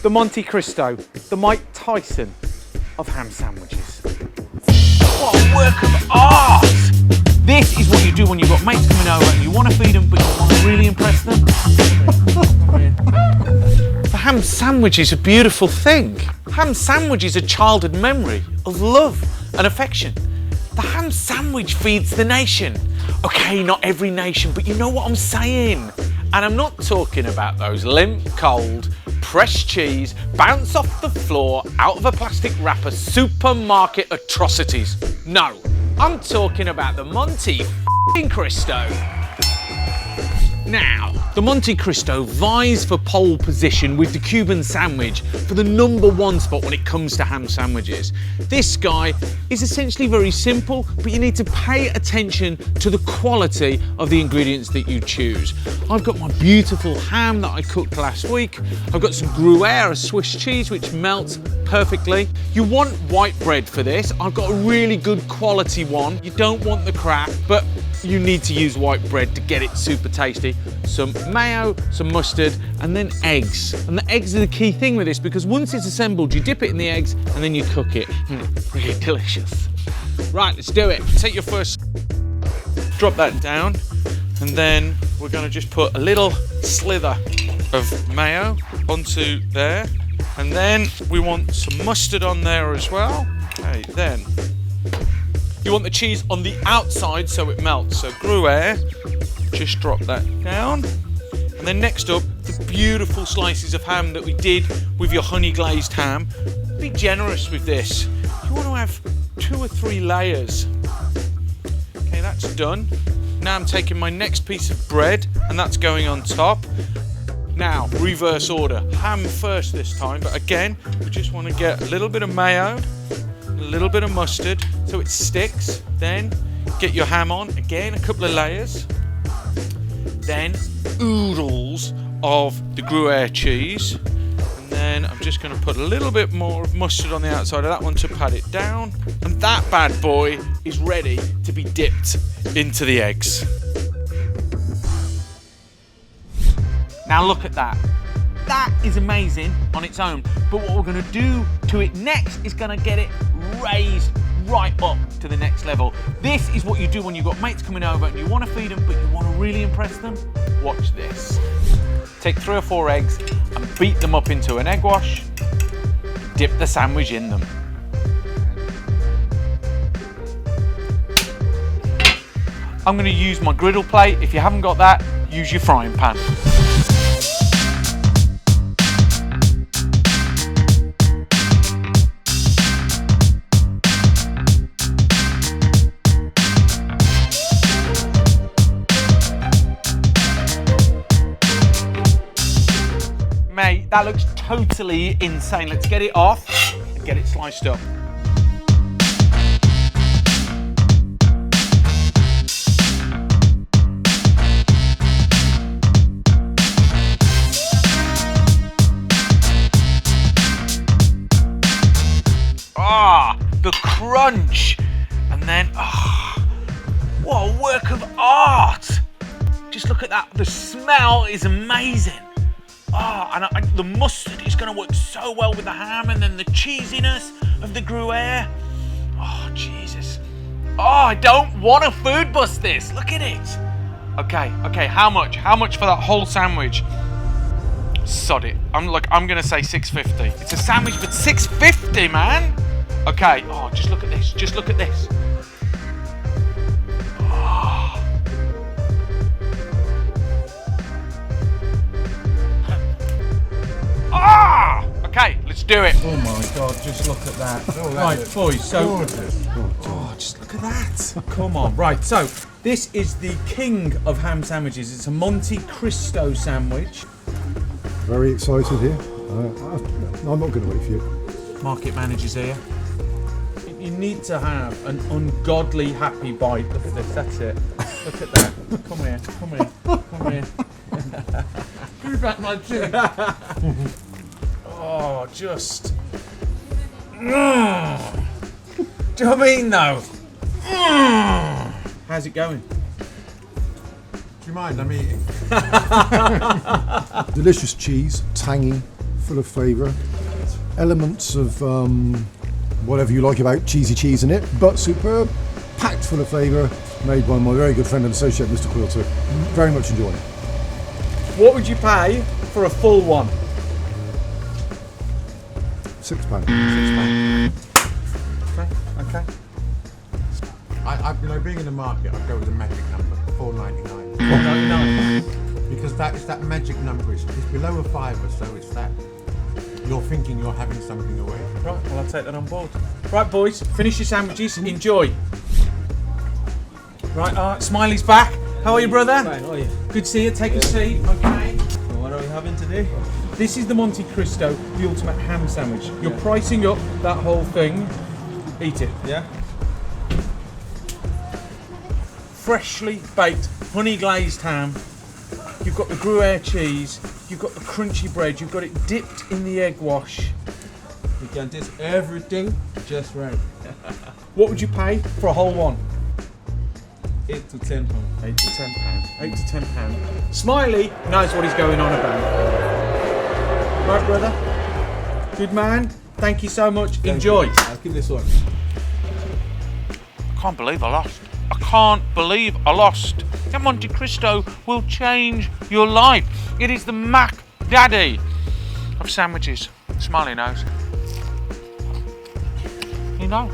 the Monte Cristo, the Mike Tyson of ham sandwiches. What a work of art! This is what you do when you've got mates coming over and you want to feed them but you want to really impress them. The ham sandwich is a beautiful thing. Ham sandwich is a childhood memory of love and affection. The ham sandwich feeds the nation. Okay, not every nation, but you know what I'm saying. And I'm not talking about those limp, cold, pressed cheese, bounce off the floor, out of a plastic wrapper, supermarket atrocities. No, I'm talking about the Monte Cristo. Now, the Monte Cristo vies for pole position with the Cuban sandwich for the #1 spot when it comes to ham sandwiches. This guy is essentially very simple, but you need to pay attention to the quality of the ingredients that you choose. I've got my beautiful ham that I cooked last week. I've got some Gruyere, a Swiss cheese, which melts perfectly. You want white bread for this. I've got a really good quality one. You don't want the crap, but you need to use white bread to get it super tasty. Some mayo, some mustard, and then eggs. And the eggs are the key thing with this because once it's assembled, you dip it in the eggs and then you cook it. Really delicious. Right, let's do it. Take your first, drop that down, and then we're gonna just put a little slither of mayo onto there. And then we want some mustard on there as well. Okay, then you want the cheese on the outside so it melts. So Gruyere, just drop that down. And then next up, the beautiful slices of ham that we did with your honey glazed ham. Be generous with this. You want to have 2 or 3 layers. Okay, that's done. Now I'm taking my next piece of bread and that's going on top. Now, reverse order. Ham first this time, but again, we just want to get a little bit of mayo, a little bit of mustard so it sticks. Then get your ham on, again a couple of layers. Then oodles of the Gruyere cheese. And then I'm just going to put a little bit more of mustard on the outside of that one to pad it down. And that bad boy is ready to be dipped into the eggs. Now look at that. That is amazing on its own. But what we're going to do to it next is going to get it raised right up to the next level. This is what you do when you've got mates coming over and you want to feed them, but you want to really impress them. Watch this. Take 3 or 4 eggs and beat them up into an egg wash. Dip the sandwich in them. I'm going to use my griddle plate. If you haven't got that, use your frying pan. Mate, that looks totally insane. Let's get it off and get it sliced up. Ah, the crunch. And then, what a work of art. Just look at that. The smell is amazing. Oh, and the mustard is going to work so well with the ham and then the cheesiness of the Gruyere. Oh, Jesus. Oh, I don't want to food bust this. Look at it. Okay, how much? How much for that whole sandwich? Sod it. I'm going to say $6.50. It's a sandwich, but $6.50, man. Okay, oh, just look at this. Just look at this. Okay, let's do it. Oh my God, just look at that. Oh, right, boys, so... Gorgeous. Oh, just look at that. Come on. Right, so this is the king of ham sandwiches. It's a Monte Cristo sandwich. Very excited here. I'm not going to wait for you. Market managers here. You need to have an ungodly happy bite. Look at this, that's it. Look at that. Come here, come here, come here. Give me back my chin. Oh, just... Do you know what I mean, though? How's it going? Do you mind? I'm eating. Delicious cheese, tangy, full of flavour, elements of whatever you like about cheesy cheese in it, but superb, packed full of flavour, made by my very good friend and associate, Mr. Quilter. Very much enjoyed it. What would you pay for a full one? £6. Okay. You know, being in the market, I'd go with a magic number, £4.99. $4.99. Because that magic number is below a fiver, so it's that you're thinking you're having something away. Right, well, I'll take that on board. Right, boys, finish your sandwiches, enjoy. Right, Smiley's back. How are you, brother? Fine, how are you? Good to see you. Take a seat, okay? So what are we having today? This is the Monte Cristo, the ultimate ham sandwich. You're pricing up that whole thing. Eat it. Yeah? Freshly baked, honey glazed ham. You've got the Gruyere cheese. You've got the crunchy bread. You've got it dipped in the egg wash. You can taste everything just right. What would you pay for a whole one? 8 to 10 pounds. 8 to 10 pounds. 8 to 10 pounds. Smiley knows what he's going on about. Right, brother? Good man. Thank you so much. Enjoy. I'll keep this one. I can't believe I lost. I can't believe I lost. That Monte Cristo will change your life. It is the Mac Daddy of sandwiches. Smiley knows. He knows.